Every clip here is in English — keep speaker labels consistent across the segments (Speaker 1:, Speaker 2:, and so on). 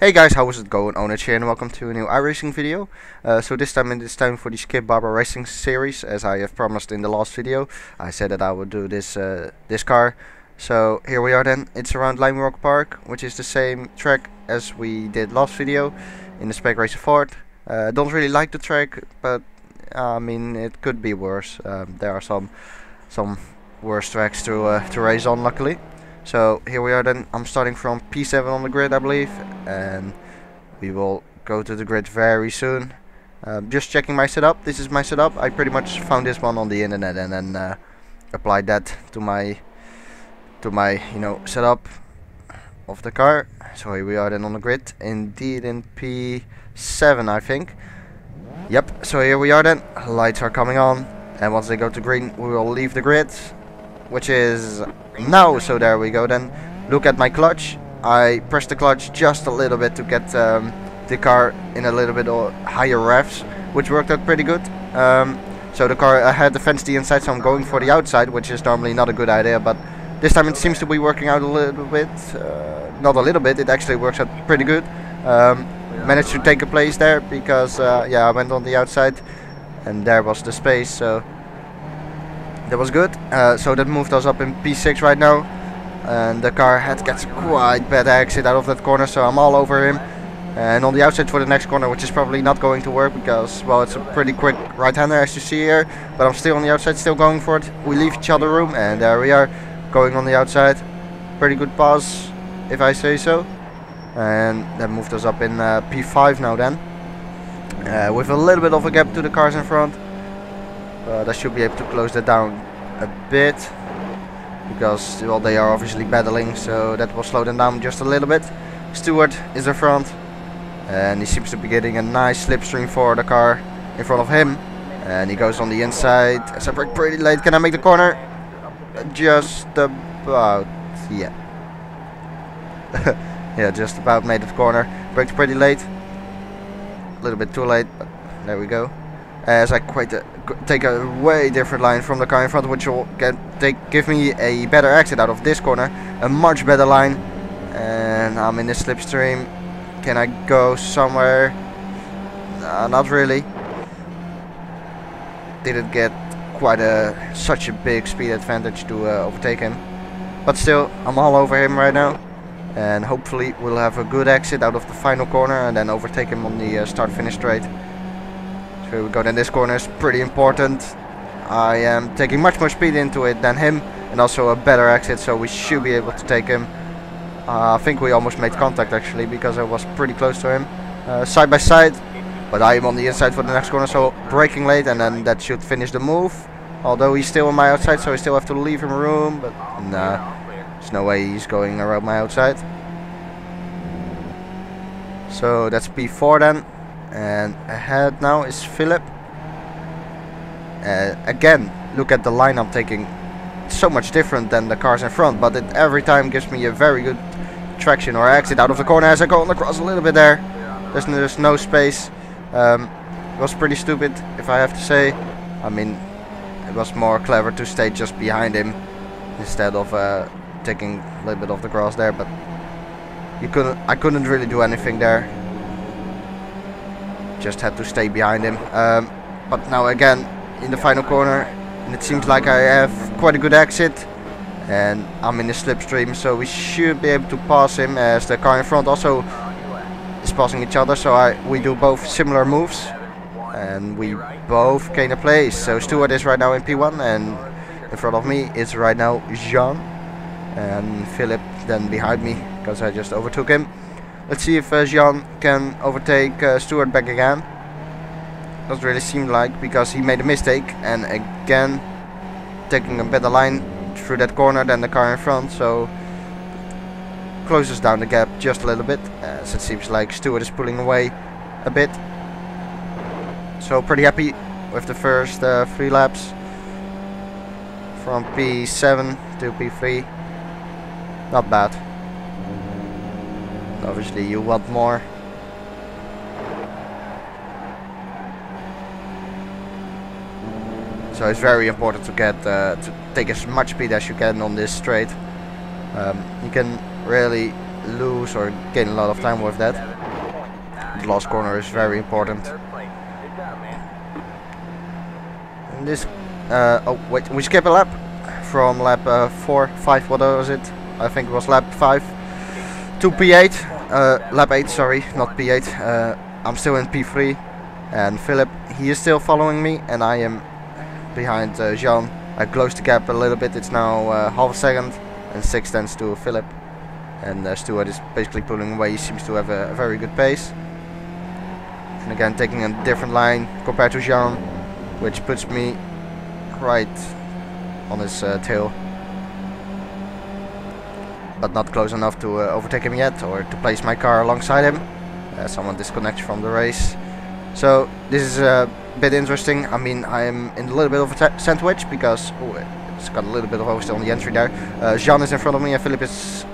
Speaker 1: Hey guys, how is it going? Onage here and welcome to a new iRacing video. So this time it is time for the Skip Barber Racing series, as I have promised in the last video. I said that I would do this this car. So here we are then. It's around Lime Rock Park, which is the same track as we did last video in the Spec Racer Ford. Don't really like the track, but I mean it could be worse. There are some worse tracks to race on, luckily. So here we are then. I'm starting from P7 on the grid, I believe, and we will go to the grid very soon. Just checking my setup. This is my setup. I pretty much found this one on the internet and then applied that to my setup of the car. So here we are then on the grid, indeed in P7 I think. Yep, so here we are then. Lights are coming on, and once they go to green we will leave the grid, which is now. So there we go then. Look at my clutch. I pressed the clutch just a little bit to get the car in a little bit higher revs, which worked out pretty good. So the car, I had the fence the inside, so I'm going for the outside, which is normally not a good idea, but this time it seems to be working out a little bit. Not a little bit, it actually works out pretty good. Managed to take a place there because yeah, I went on the outside and there was the space, so that was good. So that moved us up in P6 right now, and the car gets quite bad exit out of that corner, so I'm all over him and on the outside for the next corner, which is probably not going to work because, well, it's a pretty quick right-hander as you see here, but I'm still on the outside, still going for it. We leave each other room, and there we are going on the outside. Pretty good pass, if I say so, and that moved us up in P5 now then, with a little bit of a gap to the cars in front. But I should be able to close that down a bit because, well, they are obviously battling, so that will slow them down just a little bit. Stewart is in front, and he seems to be getting a nice slipstream for the car in front of him, and he goes on the inside as I brake pretty late. Can I make the corner? Just about, yeah. Yeah, just about made the corner. Braked pretty late, a little bit too late, but there we go. As I take a way different line from the car in front, which will give me a better exit out of this corner, a much better line, and I'm in the slipstream. Can I go somewhere? Not really. Didn't get quite such a big speed advantage to overtake him, but still I'm all over him right now, and hopefully we'll have a good exit out of the final corner and then overtake him on the start-finish straight. Here we go, then this corner is pretty important. I am taking much more speed into it than him, and also a better exit, so we should be able to take him. I think we almost made contact actually, because I was pretty close to him. Side by side, but I am on the inside for the next corner, so braking late, and then that should finish the move. Although he's still on my outside, so I still have to leave him room, but nah, there's no way he's going around my outside. So that's P4 then. And ahead now is Philip. Again, look at the line I'm taking. It's so much different than the cars in front, but it every time gives me a very good traction or exit out of the corner as I go on the cross a little bit there. There's no space. It was pretty stupid, if I have to say. I mean, it was more clever to stay just behind him instead of taking a little bit of the cross there, but I couldn't really do anything there. Just had to stay behind him, but now again in the final corner, and it seems like I have quite a good exit, and I'm in the slipstream, so we should be able to pass him, as the car in front also is passing each other. So we do both similar moves, and we both gain a place. So Stewart is right now in P1, and in front of me is right now Jean, and Philip then behind me because I just overtook him. Let's see if Jean can overtake Stewart back again. Doesn't really seem like, because he made a mistake, and again taking a better line through that corner than the car in front, so closes down the gap just a little bit, as it seems like Stewart is pulling away a bit. So pretty happy with the first 3 laps from P7 to P3. Not bad. Obviously you want more. So it's very important to get to take as much speed as you can on this straight. You can really lose or gain a lot of time with that. The last corner is very important. And this, oh wait, we skip a lap from lap 4, 5, what was it? I think it was lap 5 to P8, lap 8, sorry, not P8. I'm still in P3, and Philip, he is still following me, and I am behind Jean. I closed the gap a little bit. It's now half a second and 6 tenths to Philip, and Stuart is basically pulling away. He seems to have a very good pace, and again taking a different line compared to Jean, which puts me right on his tail, but not close enough to overtake him yet or to place my car alongside him. Someone disconnects from the race, so this is a bit interesting. I mean, I'm in a little bit of a sandwich because it's got a little bit of oversteer on the entry there. Jean is in front of me and Philip is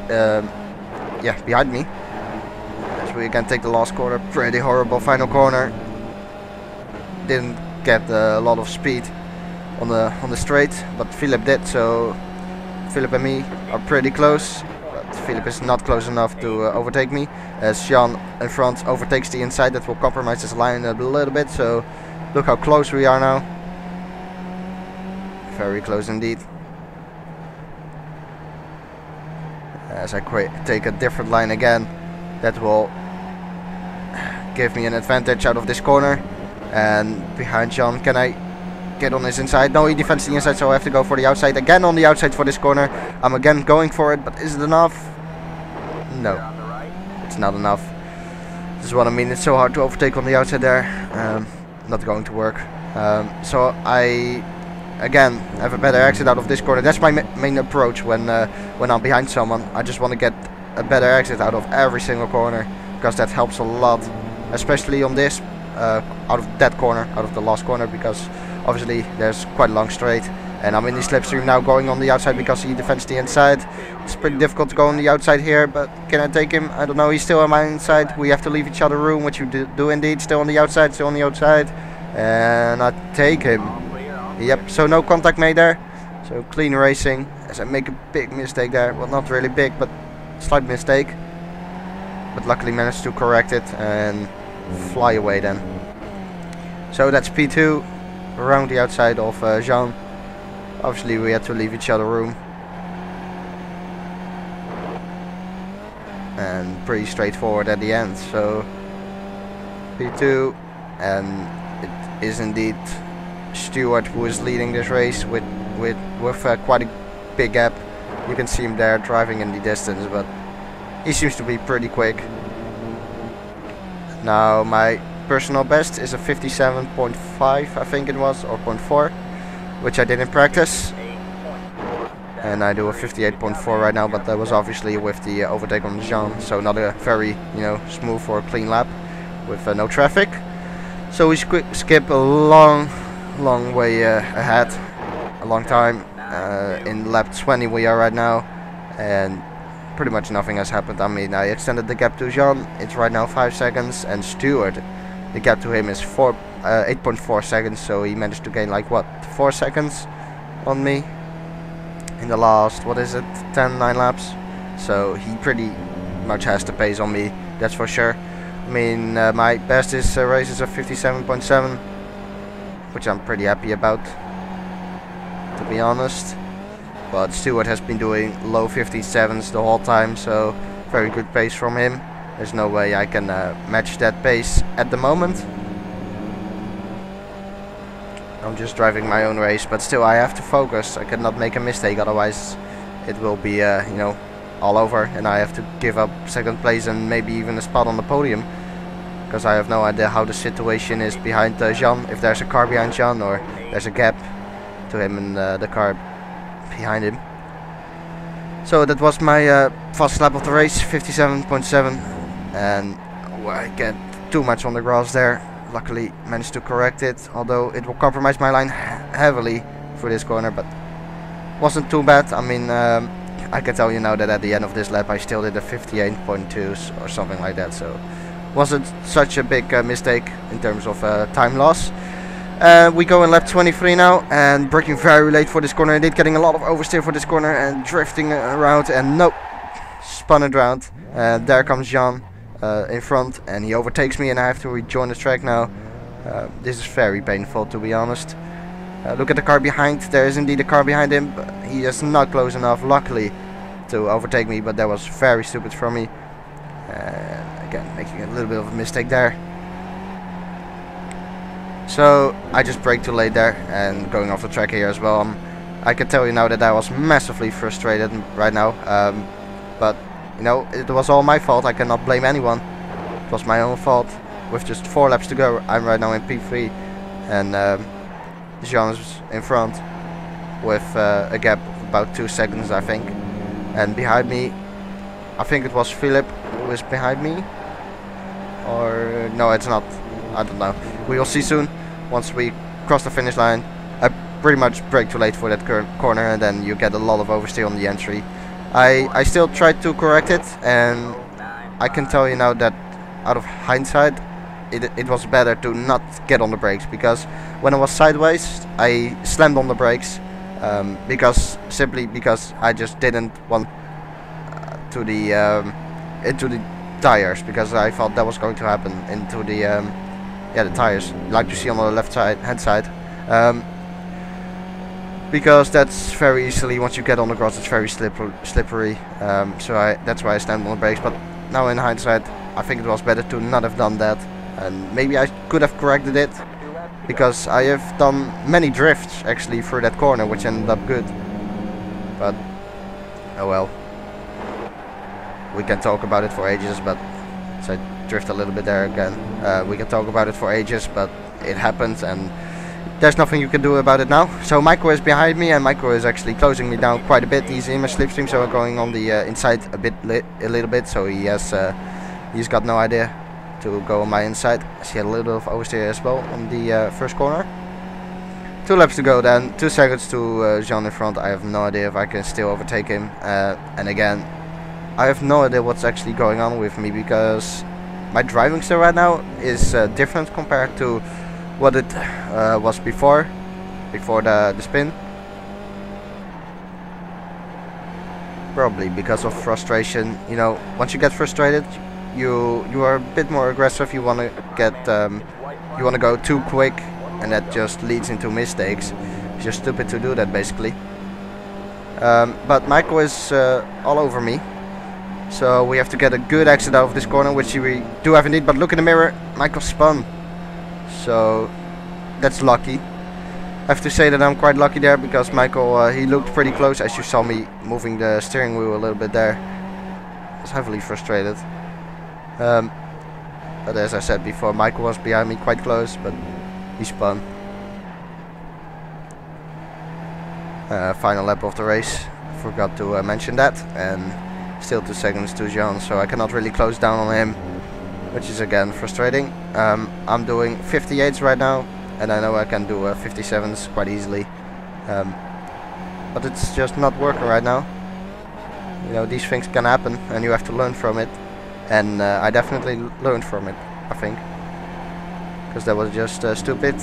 Speaker 1: yeah, behind me. As we again take the last corner, pretty horrible final corner. Didn't get a lot of speed on the straight, but Philip did, so Philip and me are pretty close. Philip is not close enough to overtake me, as Jean in front overtakes the inside. That will compromise his line a little bit, so look how close we are now. Very close indeed. As I take a different line again, that will give me an advantage out of this corner. And behind Jean, can I get on his inside? No, he defends the inside, so I have to go for the outside. Again on the outside for this corner. I'm again going for it, but is it enough? No, it's not enough. This is what I mean. It's so hard to overtake on the outside there. Not going to work. So I again have a better exit out of this corner. That's my main approach when I'm behind someone. I just want to get a better exit out of every single corner, because that helps a lot, especially on this out of that corner, out of the last corner, because obviously there's quite a long straight, and I'm in the slipstream now going on the outside because he defends the inside. It's pretty difficult to go on the outside here, but can I take him? I don't know. He's still on my inside. We have to leave each other room, which you do indeed. Still on the outside, still on the outside, and I take him. Yep, so no contact made there, so clean racing, as I make a big mistake there. Well, not really big, but slight mistake, but luckily managed to correct it and fly away then. So that's P2 around the outside of Jean. Obviously we had to leave each other room, and pretty straightforward at the end. So P2, and it is indeed Stuart who is leading this race with quite a big gap. You can see him there driving in the distance, but he seems to be pretty quick. Now my personal best is a 57.5, I think it was, or 0.4, which I did in practice, and I do a 58.4 right now, but that was obviously with the overtake on Jean, so not a very smooth or clean lap with no traffic. So we skip a long way ahead, a long time. In lap 20 we are right now, and pretty much nothing has happened. I mean, I extended the gap to Jean. It's right now 5 seconds, and Stuart, the gap to him is 8.4 seconds, so he managed to gain like what, 4 seconds on me in the last, what is it, 9 laps. So he pretty much has the pace on me, that's for sure. I mean, my best is race is a 57.7, which I'm pretty happy about, to be honest. But Stuart has been doing low 57s the whole time, so very good pace from him. There's no way I can match that pace at the moment. I'm just driving my own race, but still I have to focus. I cannot make a mistake, otherwise it will be all over, and I have to give up second place and maybe even a spot on the podium, because I have no idea how the situation is behind Jean, if there's a car behind Jean or there's a gap to him and the car behind him. So that was my fastest lap of the race, 57.7, and I get too much on the grass there. Luckily managed to correct it, although it will compromise my line heavily for this corner, but wasn't too bad. I mean, I can tell you now that at the end of this lap I still did a 58.2 or something like that, so wasn't such a big mistake in terms of time loss. We go in lap 23 now, and braking very late for this corner, indeed getting a lot of oversteer for this corner and drifting around, and nope, spun it round, and there comes Jan in front, and he overtakes me, and I have to rejoin the track now. This is very painful, to be honest. Look at the car behind. There is indeed a car behind him, but he is not close enough, luckily, to overtake me, but that was very stupid from me. Again, making a little bit of a mistake there. So I just braked too late there and going off the track here as well. I can tell you now that I was massively frustrated right now, but you know, it was all my fault. I cannot blame anyone. It was my own fault. With just 4 laps to go, I'm right now in P3, and Jean is in front with a gap of about 2 seconds, I think. And behind me, I think it was Philip who was behind me, or no, it's not. I don't know. We will see soon. Once we cross the finish line, I pretty much brake too late for that corner, and then you get a lot of oversteer on the entry. I still tried to correct it, and I can tell you now that out of hindsight, it was better to not get on the brakes, because when I was sideways, I slammed on the brakes, simply because I just didn't want to the into the tires, because I thought that was going to happen into the the tires, like you see on the left side, hand side, because that's very easily, once you get on the grass, it's very slippery. So that's why I slammed on the brakes. But now in hindsight, I think it was better to not have done that, and maybe I could have corrected it, because I have done many drifts actually through that corner, which ended up good. But oh well, we can talk about it for ages, but so I drift a little bit there again. We can talk about it for ages, but it happens, and there's nothing you can do about it now. So Michael is behind me, and Michael is actually closing me down quite a bit. He's in my slipstream, so I'm going on the inside a little bit. So he's got no idea to go on my inside. He had a little bit of oversteer as well on the first corner. 2 laps to go then, 2 seconds to Jean in front. I have no idea if I can still overtake him. And again, I have no idea what's actually going on with me, because my driving style right now is different compared to what it was before the spin. Probably because of frustration. You know, once you get frustrated, you are a bit more aggressive. You want to go too quick, and that just leads into mistakes. It's just stupid to do that, basically. But Michael is all over me, so we have to get a good exit out of this corner, which we do have indeed. But look in the mirror, Michael spun, so that's lucky. I have to say that I'm quite lucky there, because Michael, he looked pretty close, as you saw me moving the steering wheel a little bit there. I was heavily frustrated. But as I said before, Michael was behind me quite close, but he spun. Final lap of the race, forgot to mention that, and still 2 seconds to Jean, so I cannot really close down on him, which is again frustrating. I'm doing 58s right now, and I know I can do 57s quite easily, but it's just not working right now. You know, these things can happen, and you have to learn from it, and I definitely learned from it, I think, because that was just stupid.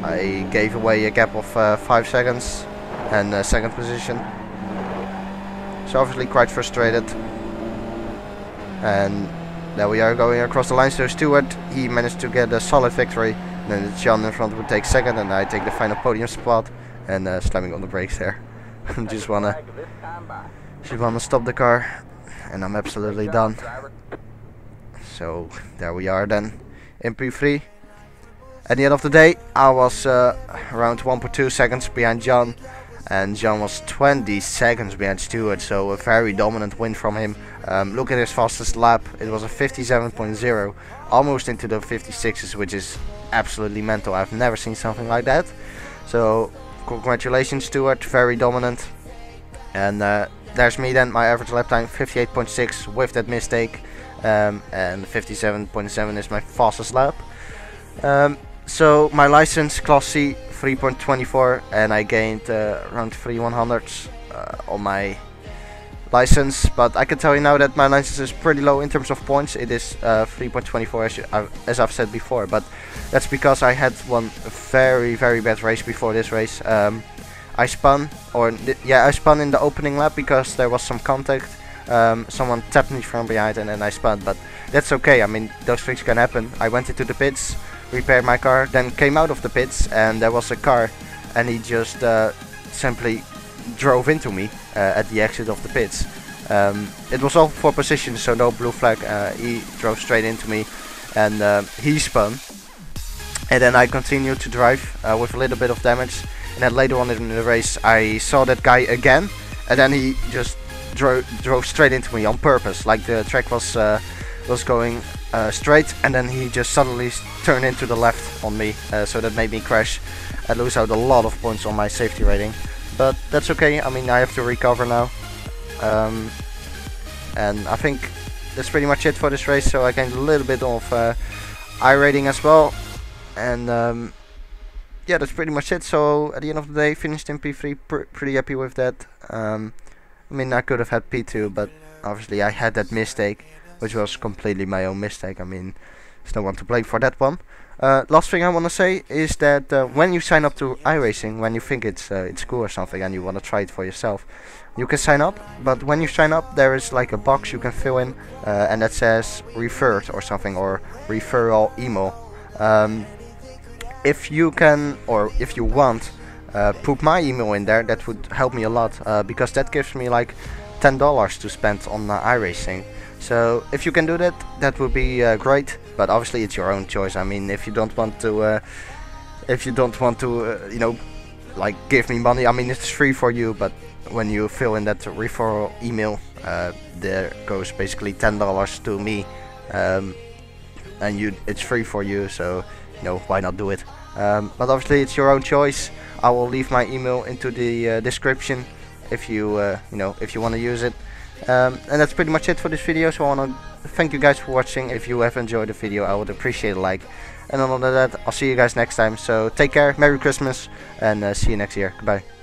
Speaker 1: I gave away a gap of 5 seconds and second position, so obviously quite frustrated. And there we are going across the line. So Stewart, he managed to get a solid victory, and then John in front would take second, and I take the final podium spot, and slamming on the brakes there. just wanna stop the car, and I'm absolutely done. So there we are then in P3. At the end of the day, I was around 1.2 seconds behind John, and John was 20 seconds behind Stewart, so a very dominant win from him. Look at his fastest lap, it was a 57.0, almost into the 56s, which is absolutely mental. I've never seen something like that. So congratulations, Stewart, very dominant. And there's me then, my average lap time 58.6 with that mistake, and 57.7 is my fastest lap. So my license, Class C, 3.24, and I gained around 3/100ths on my license. But I can tell you now that my license is pretty low in terms of points. It is 3.24 as I've said before, but that's because I had one very bad race before this race. I spun in the opening lap because there was some contact someone tapped me from behind and then I spun, but that's okay. I mean, those things can happen. I went into the pits, repaired my car, then came out of the pits, and there was a car, and he just simply drove into me at the exit of the pits. It was all for position, so no blue flag. He drove straight into me, and he spun. And then I continued to drive with a little bit of damage. And then later on in the race, I saw that guy again, and then he just drove straight into me on purpose. Like the track was going straight, and then he just suddenly turned into the left on me. So that made me crash and lose out a lot of points on my safety rating. But that's okay. I mean, I have to recover now. And I think that's pretty much it for this race. So I gained a little bit of iRating as well. And yeah, that's pretty much it. So at the end of the day, finished in P3, pretty happy with that. I mean, I could have had P2, but obviously I had that mistake, which was completely my own mistake. I mean, there's no one to blame for that one. Last thing I want to say is that when you sign up to iRacing, when you think it's cool or something and you want to try it for yourself, you can sign up. But when you sign up, there is like a box you can fill in, and that says referred or something, or referral email. If you can, or if you want, put my email in there, that would help me a lot, because that gives me like $10 to spend on iRacing. So if you can do that, that would be great. But obviously it's your own choice. I mean, if you don't want to, you know, like give me money, I mean, it's free for you. But when you fill in that referral email, there goes basically $10 to me, and it's free for you. So you know, why not do it? But obviously it's your own choice. I will leave my email into the description if you you know, if you want to use it. And that's pretty much it for this video. So I want to thank you guys for watching. If you have enjoyed the video, I would appreciate a like. And other than that, I'll see you guys next time. So take care, Merry Christmas, and see you next year. Goodbye.